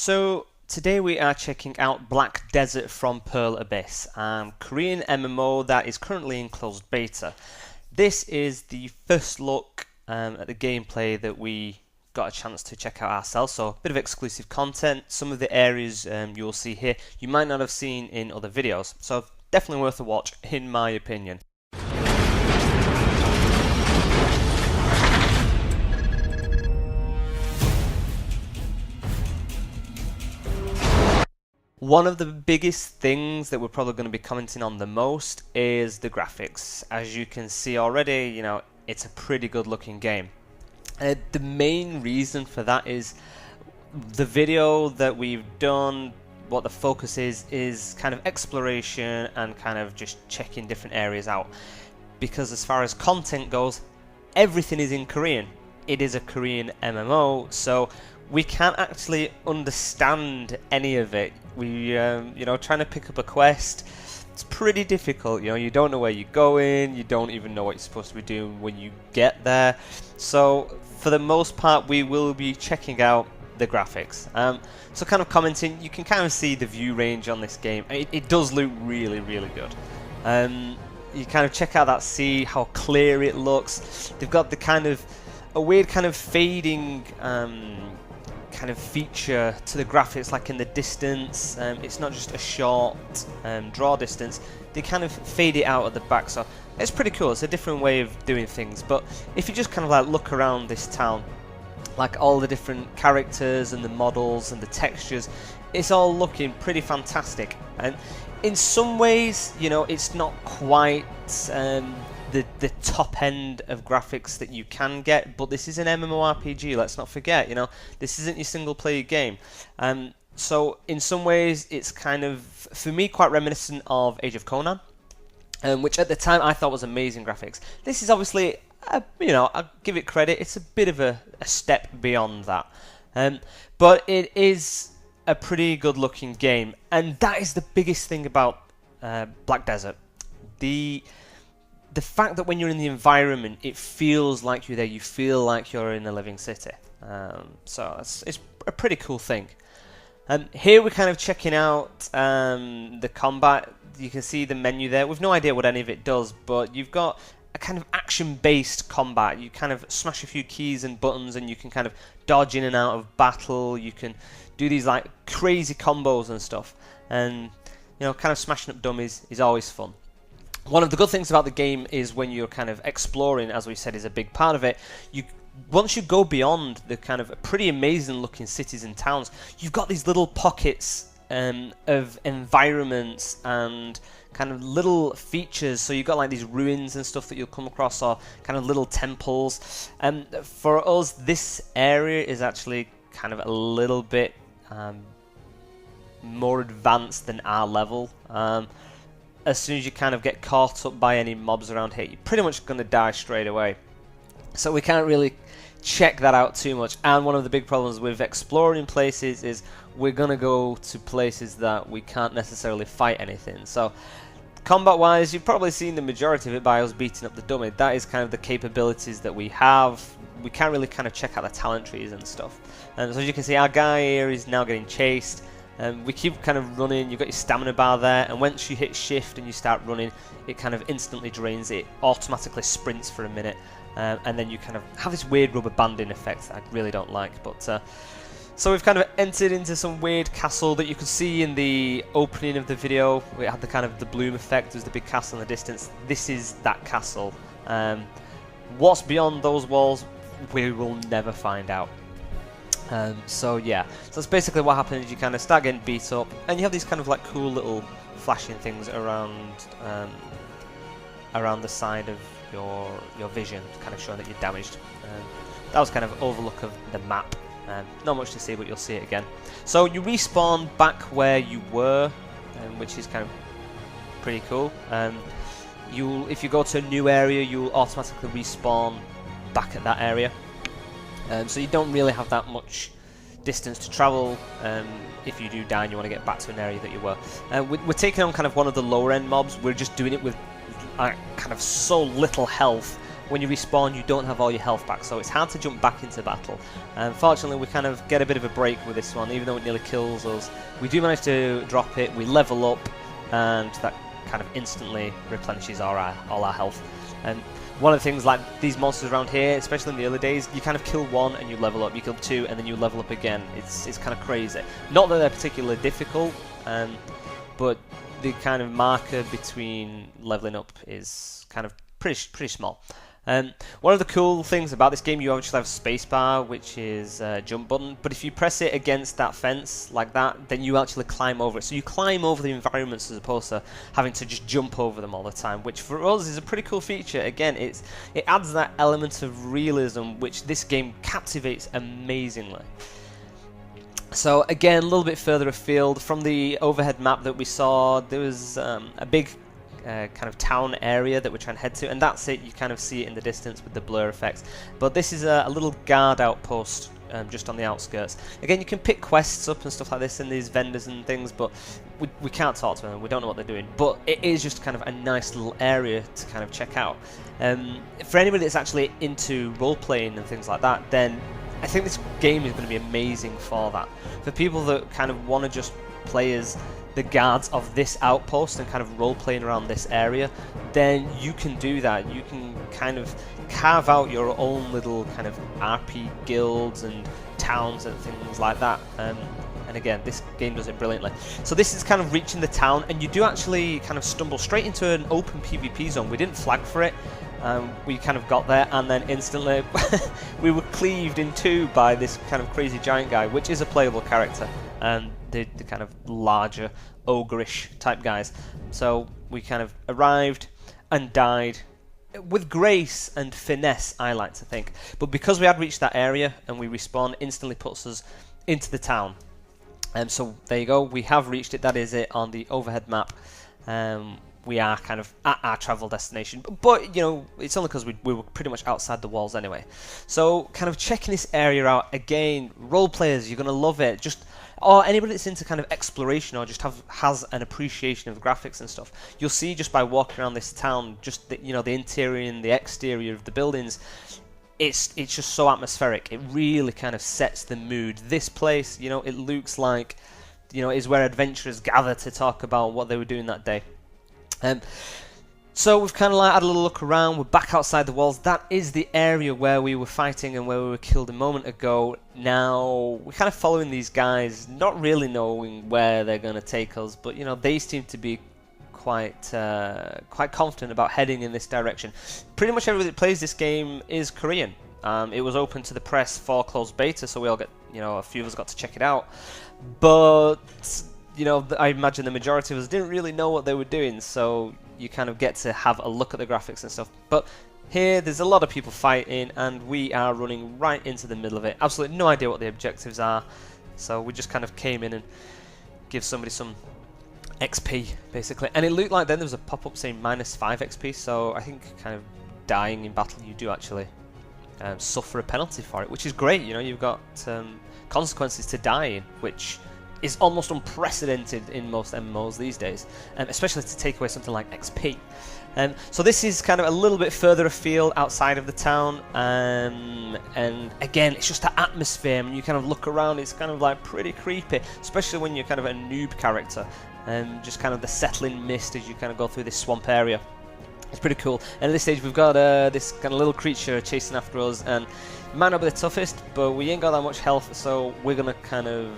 So today we are checking out Black Desert from Pearl Abyss, Korean MMO that is currently in closed beta. This is the first look at the gameplay that we got a chance to check out ourselves, so a bit of exclusive content. Some of the areas you'll see here you might not have seen in other videos, so definitely worth a watch in my opinion. One of the biggest things that we're probably going to be commenting on the most is the graphics. As you can see already, it's a pretty good looking game. The main reason for that is the video that we've done, what the focus is kind of exploration and kind of just checking different areas out. Because as far as content goes, everything is in Korean. It is a Korean MMO, so we can't actually understand any of it. We, trying to pick up a quest, it's pretty difficult. You don't know where you're going, you don't even know what you're supposed to be doing when you get there. So, for the most part, we will be checking out the graphics. So kind of commenting, you can kind of see the view range on this game. It does look really, really good. You kind of check out that sea, how clear it looks. They've got a weird kind of fading kind of feature to the graphics, like in the distance. It's not just a short draw distance, they kind of fade it out at the back, so it's pretty cool. It's a different way of doing things. But if you just kind of like look around this town, like all the different characters and the models and the textures, it's all looking pretty fantastic. And in some ways, it's not quite the top end of graphics that you can get, but this is an MMORPG, let's not forget, this isn't your single player game. So in some ways it's kind of, for me, quite reminiscent of Age of Conan, which at the time I thought was amazing graphics. This is obviously, I'll give it credit, it's a bit of a step beyond that. But it is a pretty good looking game, and that is the biggest thing about Black Desert. The fact that when you're in the environment, it feels like you're there, you feel like you're in a living city. So it's a pretty cool thing. Here we're kind of checking out the combat. You can see the menu there. We've no idea what any of it does, but you've got a kind of action-based combat. You kind of smash a few keys and buttons, and you can kind of dodge in and out of battle. You can do these like crazy combos and stuff. And kind of smashing up dummies is always fun. One of the good things about the game is when you're kind of exploring, as we said, is a big part of it. Once you go beyond the kind of pretty amazing looking cities and towns, you've got these little pockets of environments and kind of little features. So you've got like these ruins and stuff that you'll come across, or kind of little temples. And for us, this area is actually kind of a little bit more advanced than our level. As soon as you kind of get caught up by any mobs around here, you're pretty much going to die straight away. So we can't really check that out too much. And one of the big problems with exploring places is we're going to go to places that we can't necessarily fight anything. So combat wise, you've probably seen the majority of it by us beating up the dummy. That is kind of the capabilities that we have. We can't really kind of check out the talent trees and stuff. And so as you can see, our guy here is now getting chased. We keep kind of running. You've got your stamina bar there, and once you hit shift and you start running, it kind of instantly drains it, automatically sprints for a minute, and then you kind of have this weird rubber banding effect that I really don't like. But so we've kind of entered into some weird castle that you could see in the opening of the video. We had the kind of the bloom effect. There's the big castle in the distance. This is that castle. What's beyond those walls, we will never find out. So yeah, so that's basically what happens. You kind of start getting beat up, and you have these kind of like cool little flashing things around the side of your vision, kind of showing that you're damaged. That was kind of overlook of the map. Not much to see, but you'll see it again. So you respawn back where you were, which is kind of pretty cool. If you go to a new area, you'll automatically respawn back at that area. So you don't really have that much distance to travel. If you do die and you want to get back to an area that you were. We're taking on kind of one of the lower end mobs. We're just doing it with kind of so little health when you respawn you don't have all your health back, so it's hard to jump back into battle. Fortunately we kind of get a bit of a break with this one, even though it nearly kills us. We do manage to drop it, we level up, and that kind of instantly replenishes all our health. And one of the things, like these monsters around here, especially in the early days, you kind of kill one and you level up, you kill two and then you level up again. It's kind of crazy. Not that they're particularly difficult, but the kind of marker between leveling up is kind of pretty small. One of the cool things about this game, you actually have spacebar, which is a jump button, but if you press it against that fence like that, then you actually climb over it. So you climb over the environments as opposed to having to just jump over them all the time, which for us is a pretty cool feature. Again, it adds that element of realism which this game captivates amazingly. So again, a little bit further afield from the overhead map that we saw, there was a big kind of town area that we're trying to head to, and that's it. You kind of see it in the distance with the blur effects, but this is a little guard outpost just on the outskirts. Again, you can pick quests up and stuff like this, and these vendors and things, but we can't talk to them, we don't know what they're doing, but it is just kind of a nice little area to kind of check out. For anybody that's actually into role-playing and things like that, then I think this game is going to be amazing for that. For people that kind of want to just play as the guards of this outpost and kind of role-playing around this area, then you can do that. You can kind of carve out your own little kind of RP guilds and towns and things like that. And again, this game does it brilliantly. So this is kind of reaching the town, and you do actually kind of stumble straight into an open PvP zone. We didn't flag for it. We kind of got there, and then instantly we were cleaved in two by this kind of crazy giant guy, which is a playable character, and the kind of larger ogreish type guys. So we kind of arrived and died with grace and finesse, I like to think. But because we had reached that area and we respawn, instantly puts us into the town. So there you go, we have reached it. That is it on the overhead map. We are kind of at our travel destination, but you know, it's only because we were pretty much outside the walls anyway. So kind of checking this area out again, role players, you're gonna love it. Or anybody that's into kind of exploration or just has an appreciation of graphics and stuff, you'll see just by walking around this town, just the, you know, the interior and the exterior of the buildings, it's just so atmospheric. It really kind of sets the mood. This place, you know, it looks like, you know, is where adventurers gather to talk about what they were doing that day. So we've kind of like had a little look around. We're back outside the walls. That is the area where we were fighting and where we were killed a moment ago. Now we're kind of following these guys, not really knowing where they're going to take us, but you know, they seem to be quite confident about heading in this direction. Pretty much everybody that plays this game is Korean. It was open to the press for closed beta, so we all a few of us got to check it out. But you know, I imagine the majority of us didn't really know what they were doing, so you kind of get to have a look at the graphics and stuff. But here, there's a lot of people fighting, and we are running right into the middle of it. Absolutely no idea what the objectives are, so we just kind of came in and give somebody some XP, basically. And it looked like then there was a pop-up saying -5 XP, so I think kind of dying in battle, you do actually suffer a penalty for it, which is great. You know, you've got consequences to dying, which is almost unprecedented in most MMOs these days, especially to take away something like XP. So this is kind of a little bit further afield outside of the town, and again, it's just the atmosphere. When you kind of look around, it's kind of like pretty creepy, especially when you're kind of a noob character, and just kind of the settling mist as you kind of go through this swamp area. It's pretty cool. And at this stage, we've got this kind of little creature chasing after us, and it might not be the toughest, but we ain't got that much health, so we're gonna kind of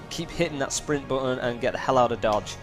keep hitting that sprint button and get the hell out of dodge.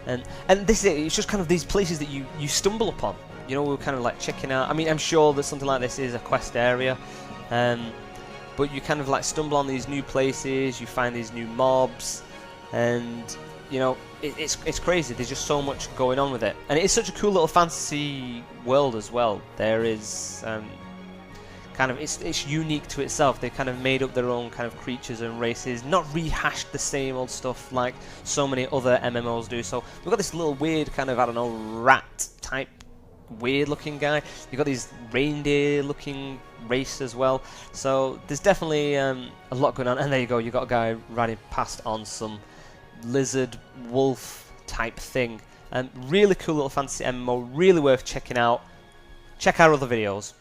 And this is it. It's just kind of these places that you stumble upon. You know, we're kind of like checking out. I mean, I'm sure that something like this is a quest area, but you kind of like stumble on these new places. You find these new mobs, and you know, it's crazy. There's just so much going on with it, and it's such a cool little fantasy world as well. There is kind of it's unique to itself. They kind of made up their own kind of creatures and races, not rehashed the same old stuff like so many other MMOs do. So we've got this little weird kind of, I don't know, rat type weird looking guy. You've got these reindeer looking race as well. So there's definitely a lot going on. And there you go, you've got a guy riding past on some lizard wolf type thing. Really cool little fantasy MMO, really worth checking out. Check our other videos.